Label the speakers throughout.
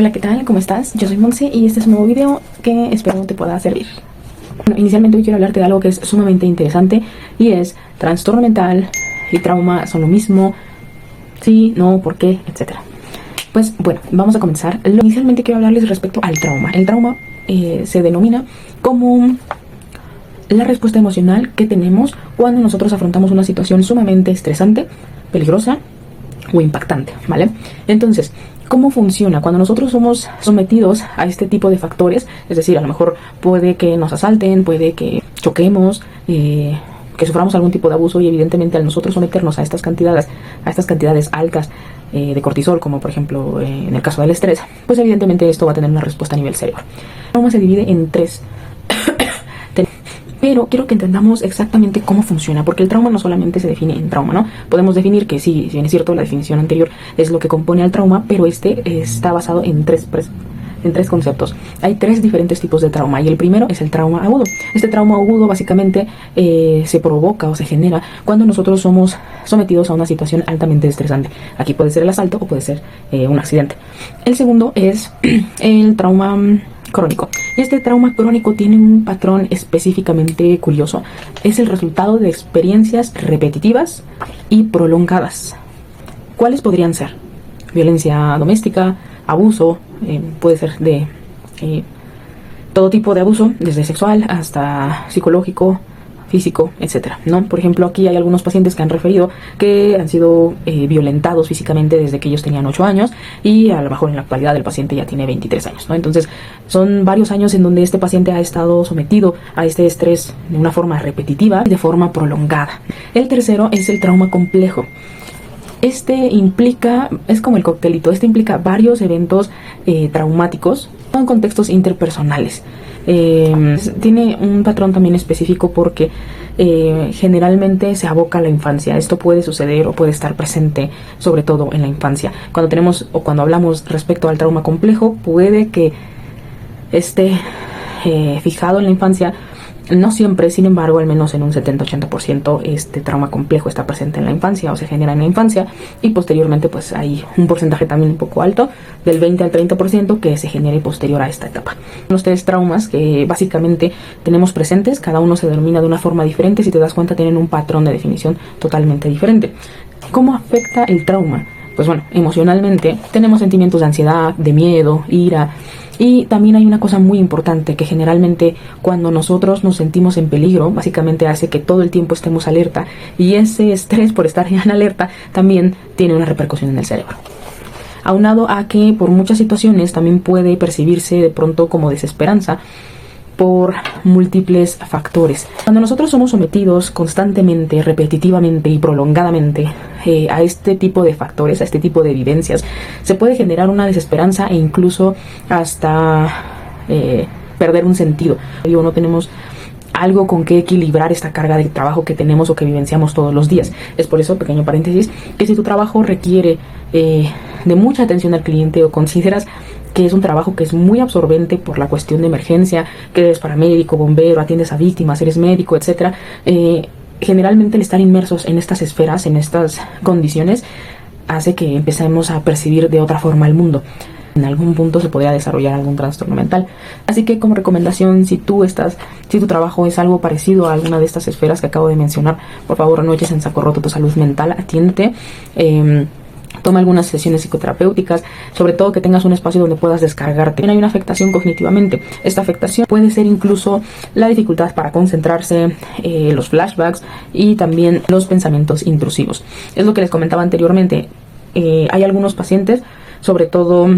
Speaker 1: Hola, ¿qué tal? ¿Cómo estás? Yo soy Monse y este es un nuevo video que espero te pueda servir. Bueno, inicialmente hoy quiero hablarte de algo que es sumamente interesante y es trastorno mental y trauma son lo mismo, sí, no, por qué, etcétera. Pues bueno, vamos a comenzar. Inicialmente quiero hablarles respecto al trauma. El trauma se denomina como la respuesta emocional que tenemos cuando nosotros afrontamos una situación sumamente estresante, peligrosa o impactante, ¿vale? Entonces, ¿cómo funciona? Cuando nosotros somos sometidos a este tipo de factores, es decir, a lo mejor puede que nos asalten, puede que choquemos, que suframos algún tipo de abuso, y evidentemente al nosotros someternos a estas cantidades altas de cortisol, como por ejemplo en el caso del estrés, pues evidentemente esto va a tener una respuesta a nivel cerebro. El trauma se divide en tres. Pero quiero que entendamos exactamente cómo funciona, porque el trauma no solamente se define en trauma, ¿no? Podemos definir que sí, si bien es cierto, la definición anterior es lo que compone al trauma, pero este está basado en tres conceptos. Hay tres diferentes tipos de trauma y el primero es el trauma agudo. Este trauma agudo básicamente se provoca o se genera cuando nosotros somos sometidos a una situación altamente estresante. Aquí puede ser el asalto o puede ser un accidente. El segundo es el trauma crónico. Este trauma crónico tiene un patrón específicamente curioso. Es el resultado de experiencias repetitivas y prolongadas. ¿Cuáles podrían ser? Violencia doméstica, abuso, puede ser de todo tipo de abuso, desde sexual hasta psicológico, físico, etcétera, ¿no? Por ejemplo, aquí hay algunos pacientes que han referido que han sido violentados físicamente desde que ellos tenían 8 años y a lo mejor en la actualidad el paciente ya tiene 23 años, ¿no? Entonces, son varios años en donde este paciente ha estado sometido a este estrés de una forma repetitiva y de forma prolongada. El tercero es el trauma complejo. Este implica, es como el coctelito, este implica varios eventos traumáticos en contextos interpersonales. Tiene un patrón también específico porque generalmente se aboca a la infancia. Esto puede suceder o puede estar presente sobre todo en la infancia. Cuando tenemos o cuando hablamos respecto al trauma complejo, puede que esté fijado en la infancia. No siempre, sin embargo, al menos en un 70-80% este trauma complejo está presente en la infancia o se genera en la infancia, y posteriormente pues hay un porcentaje también un poco alto, del 20 al 30%, que se genere posterior a esta etapa. Los tres traumas que básicamente tenemos presentes, cada uno se denomina de una forma diferente. Si te das cuenta, tienen un patrón de definición totalmente diferente. ¿Cómo afecta el trauma? Pues bueno, emocionalmente tenemos sentimientos de ansiedad, de miedo, ira. Y también hay una cosa muy importante, que generalmente cuando nosotros nos sentimos en peligro, básicamente hace que todo el tiempo estemos alerta, y ese estrés por estar en alerta también tiene una repercusión en el cerebro. Aunado a que por muchas situaciones también puede percibirse de pronto como desesperanza por múltiples factores. Cuando nosotros somos sometidos constantemente, repetitivamente y prolongadamente a este tipo de factores, a este tipo de vivencias, se puede generar una desesperanza e incluso hasta perder un sentido. No tenemos algo con que equilibrar esta carga de trabajo que tenemos o que vivenciamos todos los días. Es por eso, pequeño paréntesis, que si tu trabajo requiere de mucha atención al cliente, o consideras que es un trabajo que es muy absorbente por la cuestión de emergencia, que eres paramédico, bombero, atiendes a víctimas, eres médico, etcétera, generalmente el estar inmersos en estas esferas, en estas condiciones, hace que empecemos a percibir de otra forma el mundo. En algún punto se podría desarrollar algún trastorno mental. Así que, como recomendación, si tu trabajo es algo parecido a alguna de estas esferas que acabo de mencionar, por favor no eches en saco roto tu salud mental, atiéndete. Toma algunas sesiones psicoterapéuticas, sobre todo que tengas un espacio donde puedas descargarte. También hay una afectación cognitivamente. Esta afectación puede ser incluso la dificultad para concentrarse, los flashbacks y también los pensamientos intrusivos. Es lo que les comentaba anteriormente. Hay algunos pacientes, sobre todo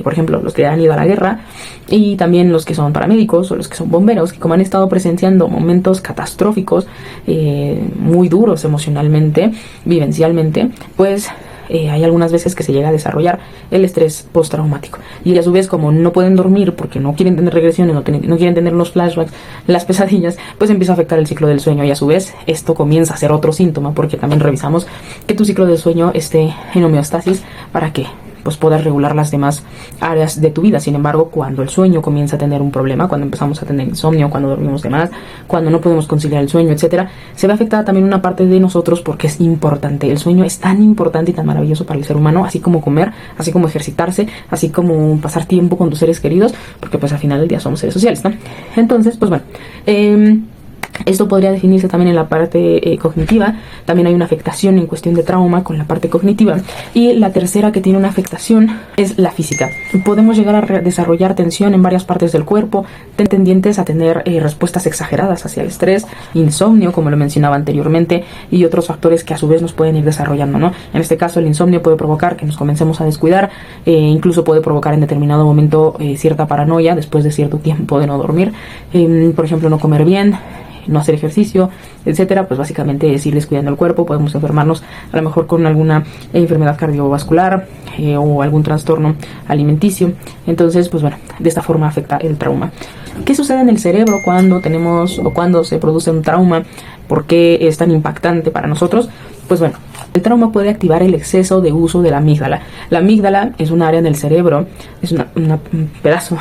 Speaker 1: por ejemplo los que han ido a la guerra, y también los que son paramédicos o los que son bomberos, que como han estado presenciando momentos catastróficos, muy duros emocionalmente, vivencialmente, pues hay algunas veces que se llega a desarrollar el estrés postraumático, y a su vez, como no pueden dormir porque no quieren tener regresiones, no quieren tener los flashbacks, las pesadillas, pues empieza a afectar el ciclo del sueño, y a su vez esto comienza a ser otro síntoma, porque también revisamos que tu ciclo del sueño esté en homeostasis. ¿Para qué? pues poder regular las demás áreas de tu vida. Sin embargo, cuando el sueño comienza a tener un problema, cuando empezamos a tener insomnio, cuando dormimos de más, cuando no podemos conciliar el sueño, etcétera, se ve afectada también una parte de nosotros, porque es importante. El sueño es tan importante y tan maravilloso para el ser humano, así como comer, así como ejercitarse, así como pasar tiempo con tus seres queridos, porque pues al final del día somos seres sociales, ¿no? Entonces, pues bueno, esto podría definirse también en la parte cognitiva. También hay una afectación en cuestión de trauma con la parte cognitiva. Y la tercera que tiene una afectación es la física. Podemos llegar a desarrollar tensión en varias partes del cuerpo, tendientes a tener respuestas exageradas hacia el estrés, insomnio, como lo mencionaba anteriormente, y otros factores que a su vez nos pueden ir desarrollando, ¿no? En este caso, el insomnio puede provocar que nos comencemos a descuidar, incluso puede provocar en determinado momento cierta paranoia después de cierto tiempo de no dormir. Por ejemplo, no comer bien, no hacer ejercicio, etcétera. Pues básicamente es ir descuidando el cuerpo. Podemos enfermarnos a lo mejor con alguna enfermedad cardiovascular o algún trastorno alimenticio. Entonces, pues bueno, de esta forma afecta el trauma. ¿Qué sucede en el cerebro cuando tenemos o cuando se produce un trauma? ¿Por qué es tan impactante para nosotros? Pues bueno, el trauma puede activar el exceso de uso de la amígdala. La amígdala es un área del cerebro, es un pedazo,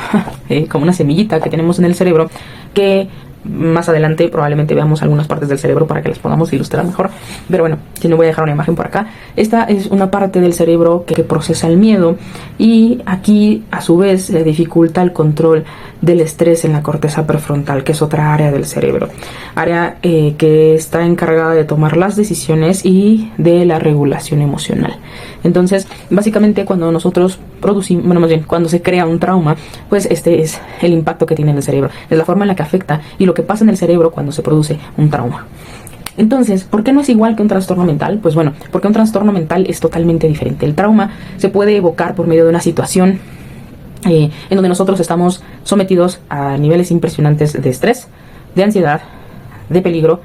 Speaker 1: como una semillita que tenemos en el cerebro, que más adelante probablemente veamos algunas partes del cerebro para que las podamos ilustrar mejor. Pero bueno, si no, voy a dejar una imagen por acá. Esta es una parte del cerebro que procesa el miedo, y aquí a su vez le dificulta el control del estrés en la corteza prefrontal, que es otra área del cerebro. Área que está encargada de tomar las decisiones y de la regulación emocional. Entonces, básicamente cuando nosotros producimos, bueno, más bien cuando se crea un trauma, pues este es el impacto que tiene en el cerebro. Es la forma en la que afecta y lo que pasa en el cerebro cuando se produce un trauma. Entonces, ¿por qué no es igual que un trastorno mental? Pues bueno, porque un trastorno mental es totalmente diferente. El trauma se puede evocar por medio de una situación en donde nosotros estamos sometidos a niveles impresionantes de estrés, de ansiedad, de peligro,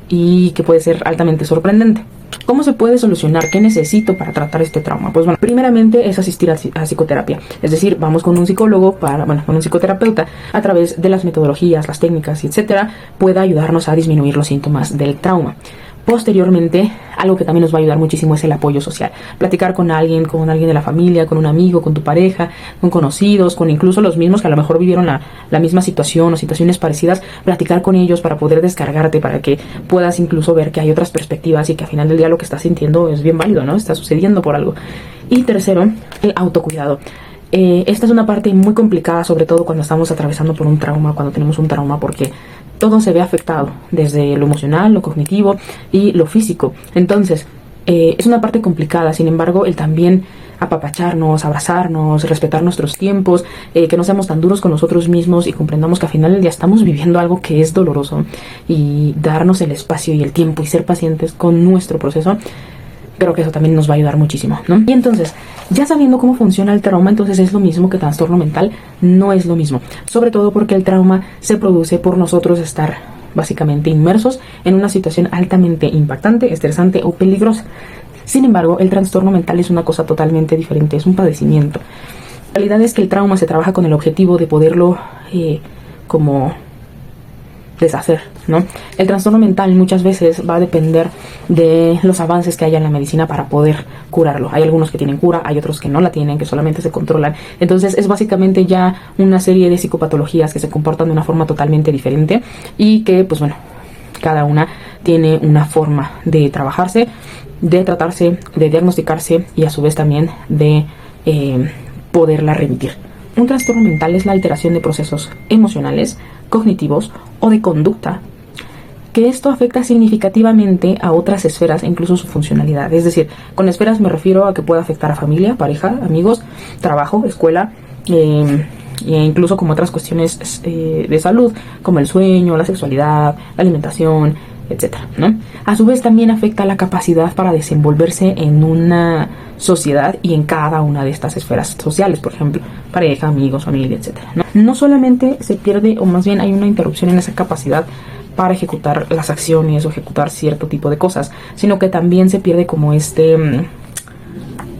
Speaker 1: y que puede ser altamente sorprendente. ¿Cómo se puede solucionar? ¿Qué necesito para tratar este trauma? Pues bueno, primeramente es asistir a psicoterapia. Es decir, vamos con un psicólogo, con un psicoterapeuta, a través de las metodologías, las técnicas, etcétera, pueda ayudarnos a disminuir los síntomas del trauma. Posteriormente, algo que también nos va a ayudar muchísimo es el apoyo social. Platicar con alguien de la familia, con un amigo, con tu pareja, con conocidos, con incluso los mismos que a lo mejor vivieron la misma situación o situaciones parecidas. Platicar con ellos para poder descargarte, para que puedas incluso ver que hay otras perspectivas y que al final del día lo que estás sintiendo es bien válido, ¿no? Está sucediendo por algo. Y tercero, el autocuidado. Esta es una parte muy complicada, sobre todo cuando estamos atravesando por un trauma, cuando tenemos un trauma, porque todo se ve afectado, desde lo emocional, lo cognitivo y lo físico. Entonces, es una parte complicada. Sin embargo, el también apapacharnos, abrazarnos, respetar nuestros tiempos, que no seamos tan duros con nosotros mismos y comprendamos que al final del día estamos viviendo algo que es doloroso, y darnos el espacio y el tiempo y ser pacientes con nuestro proceso. Creo que eso también nos va a ayudar muchísimo, ¿no? Y entonces, ya sabiendo cómo funciona el trauma, entonces es lo mismo que trastorno mental. No es lo mismo, sobre todo porque el trauma se produce por nosotros estar básicamente inmersos en una situación altamente impactante, estresante o peligrosa. Sin embargo, el trastorno mental es una cosa totalmente diferente, es un padecimiento. La realidad es que el trauma se trabaja con el objetivo de poderlo como deshacer, ¿no? El trastorno mental muchas veces va a depender de los avances que haya en la medicina para poder curarlo. Hay algunos que tienen cura, hay otros que no la tienen, que solamente se controlan. Entonces es básicamente ya una serie de psicopatologías que se comportan de una forma totalmente diferente, y que, pues bueno, cada una tiene una forma de trabajarse, de tratarse, de diagnosticarse y a su vez también de poderla remitir. Un trastorno mental es la alteración de procesos emocionales, cognitivos o de conducta, que esto afecta significativamente a otras esferas e incluso su funcionalidad. Es decir, con esferas me refiero a que puede afectar a familia, pareja, amigos, trabajo, escuela, e incluso como otras cuestiones de salud, como el sueño, la sexualidad, la alimentación, etcétera, ¿no? A su vez también afecta la capacidad para desenvolverse en una sociedad y en cada una de estas esferas sociales, por ejemplo, pareja, amigos, familia, etcétera, ¿no? No solamente se pierde, o más bien hay una interrupción en esa capacidad para ejecutar las acciones o ejecutar cierto tipo de cosas, sino que también se pierde como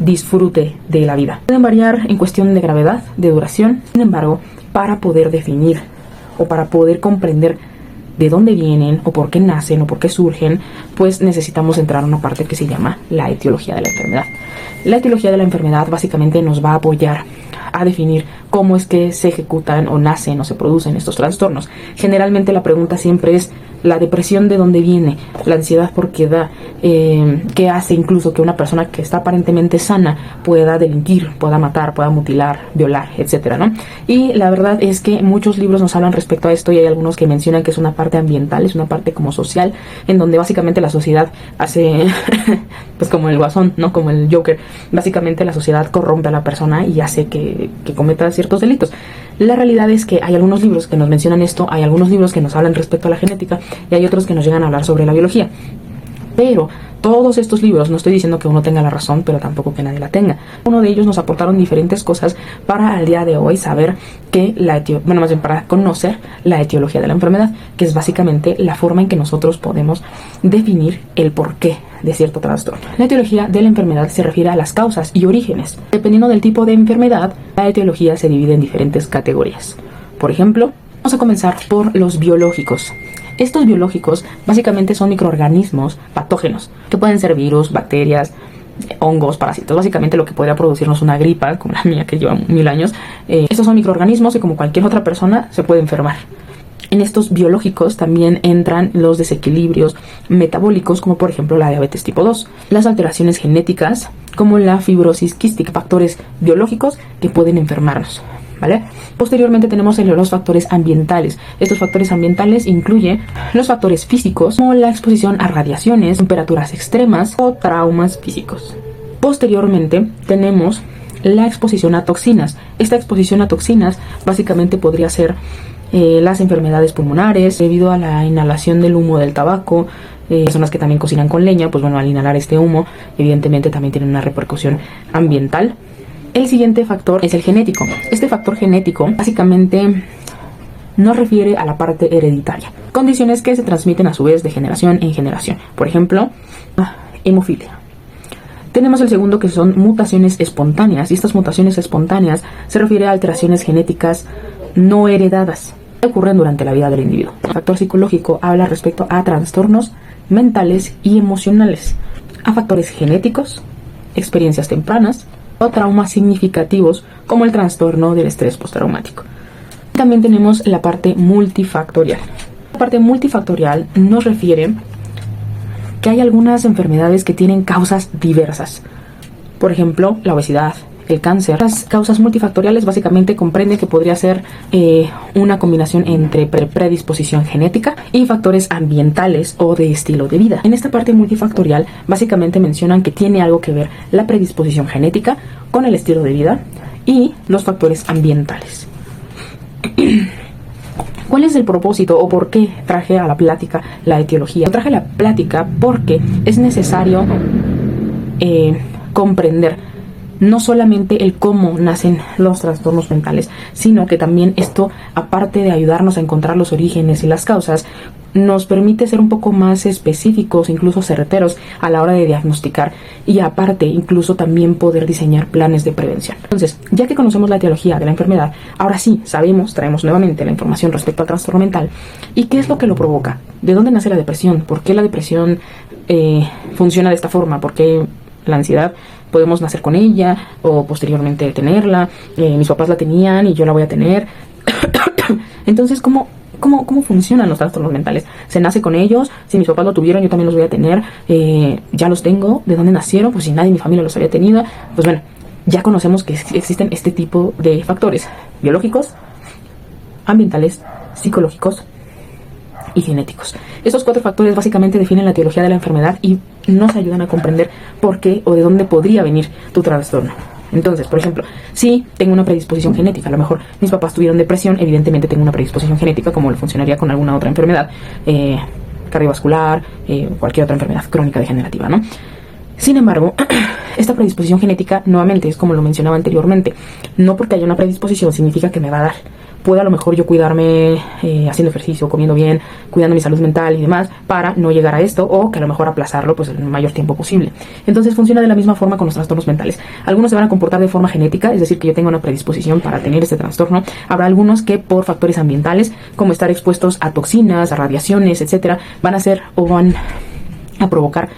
Speaker 1: disfrute de la vida. Pueden variar en cuestión de gravedad, de duración. Sin embargo, para poder definir o para poder comprender de dónde vienen o por qué nacen o por qué surgen, pues necesitamos entrar a una parte que se llama la etiología de la enfermedad. La etiología de la enfermedad básicamente nos va a apoyar a definir cómo es que se ejecutan o nacen o se producen estos trastornos. Generalmente la pregunta siempre es: ¿la depresión de dónde viene? ¿La ansiedad por qué da? ¿Qué hace incluso que una persona que está aparentemente sana pueda delinquir, pueda matar, pueda mutilar, violar, etcétera, ¿no? Y la verdad es que muchos libros nos hablan respecto a esto, y hay algunos que mencionan que es una parte ambiental, es una parte como social, en donde básicamente la sociedad hace pues como el Guasón, ¿no? Como el Joker. Básicamente la sociedad corrompe a la persona y hace que cometa ciertos delitos. La realidad es que hay algunos libros que nos mencionan esto, hay algunos libros que nos hablan respecto a la genética y hay otros que nos llegan a hablar sobre la biología. Pero todos estos libros, no estoy diciendo que uno tenga la razón, pero tampoco que nadie la tenga. Uno de ellos nos aportaron diferentes cosas para al día de hoy saber que más bien para conocer la etiología de la enfermedad, que es básicamente la forma en que nosotros podemos definir el porqué de cierto trastorno. La etiología de la enfermedad se refiere a las causas y orígenes. Dependiendo del tipo de enfermedad, la etiología se divide en diferentes categorías. Por ejemplo, vamos a comenzar por los biológicos. Estos biológicos básicamente son microorganismos patógenos, que pueden ser virus, bacterias, hongos, parásitos, básicamente lo que podría producirnos una gripa, como la mía que lleva 1000 años. Estos son microorganismos y como cualquier otra persona se puede enfermar. En estos biológicos también entran los desequilibrios metabólicos, como por ejemplo la diabetes tipo 2, las alteraciones genéticas, como la fibrosis quística, factores biológicos que pueden enfermarnos, ¿vale? Posteriormente tenemos los factores ambientales. Estos factores ambientales incluyen los factores físicos, como la exposición a radiaciones, temperaturas extremas o traumas físicos. Posteriormente tenemos la exposición a toxinas. Esta exposición a toxinas básicamente podría ser las enfermedades pulmonares debido a la inhalación del humo del tabaco. Personas que también cocinan con leña, pues bueno, al inhalar este humo evidentemente también tienen una repercusión ambiental. El siguiente factor es el genético. Este factor genético básicamente nos refiere a la parte hereditaria, condiciones que se transmiten a su vez de generación en generación. Por ejemplo, hemofilia. Tenemos el segundo, que son mutaciones espontáneas, y estas mutaciones espontáneas se refiere a alteraciones genéticas no heredadas que ocurren durante la vida del individuo. El factor psicológico habla respecto a trastornos mentales y emocionales, a factores genéticos, experiencias tempranas o traumas significativos como el trastorno del estrés postraumático. También tenemos la parte multifactorial. La parte multifactorial nos refiere que hay algunas enfermedades que tienen causas diversas. Por ejemplo, la obesidad, el cáncer. Las causas multifactoriales básicamente comprenden que podría ser una combinación entre predisposición genética y factores ambientales o de estilo de vida. En esta parte multifactorial básicamente mencionan que tiene algo que ver la predisposición genética con el estilo de vida y los factores ambientales. ¿Cuál es el propósito o por qué traje a la plática la etiología? Traje a la plática porque es necesario comprender no solamente el cómo nacen los trastornos mentales, sino que también esto, aparte de ayudarnos a encontrar los orígenes y las causas, nos permite ser un poco más específicos, incluso certeros a la hora de diagnosticar, y aparte incluso también poder diseñar planes de prevención. Entonces, ya que conocemos la etiología de la enfermedad, ahora sí traemos nuevamente la información respecto al trastorno mental y qué es lo que lo provoca, de dónde nace la depresión, por qué la depresión funciona de esta forma, por qué la ansiedad podemos nacer con ella o posteriormente tenerla, mis papás la tenían y yo la voy a tener. Entonces, ¿cómo funcionan los trastornos mentales? ¿Se nace con ellos? Si mis papás lo tuvieron, yo también los voy a tener. Ya los tengo. ¿De dónde nacieron? Pues si nadie en mi familia los había tenido. Pues bueno, ya conocemos que existen este tipo de factores biológicos, ambientales, psicológicos y genéticos. Estos 4 factores básicamente definen la etiología de la enfermedad y nos ayudan a comprender por qué o de dónde podría venir tu trastorno. Entonces, por ejemplo, si tengo una predisposición genética, a lo mejor mis papás tuvieron depresión, evidentemente tengo una predisposición genética, como lo funcionaría con alguna otra enfermedad cardiovascular, cualquier otra enfermedad crónica degenerativa, ¿no? Sin embargo, esta predisposición genética, nuevamente, es como lo mencionaba anteriormente, no porque haya una predisposición significa que me va a dar. pueda a lo mejor yo cuidarme haciendo ejercicio, comiendo bien, cuidando mi salud mental y demás, para no llegar a esto, o que a lo mejor aplazarlo pues el mayor tiempo posible. Entonces funciona de la misma forma con los trastornos mentales. Algunos se van a comportar de forma genética, es decir, que yo tengo una predisposición para tener este trastorno. Habrá algunos que por factores ambientales, como estar expuestos a toxinas, a radiaciones, etcétera, van a ser o van a provocar,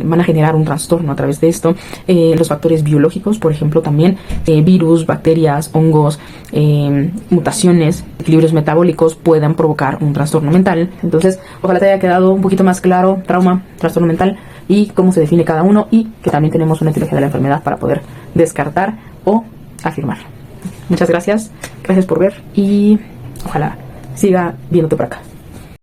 Speaker 1: van a generar un trastorno a través de esto. Los factores biológicos, por ejemplo, también virus, bacterias, hongos, mutaciones, equilibrios metabólicos puedan provocar un trastorno mental. Entonces, ojalá te haya quedado un poquito más claro trauma, trastorno mental y cómo se define cada uno, y que también tenemos una etiología de la enfermedad para poder descartar o afirmar. Muchas gracias por ver y ojalá siga viéndote por acá.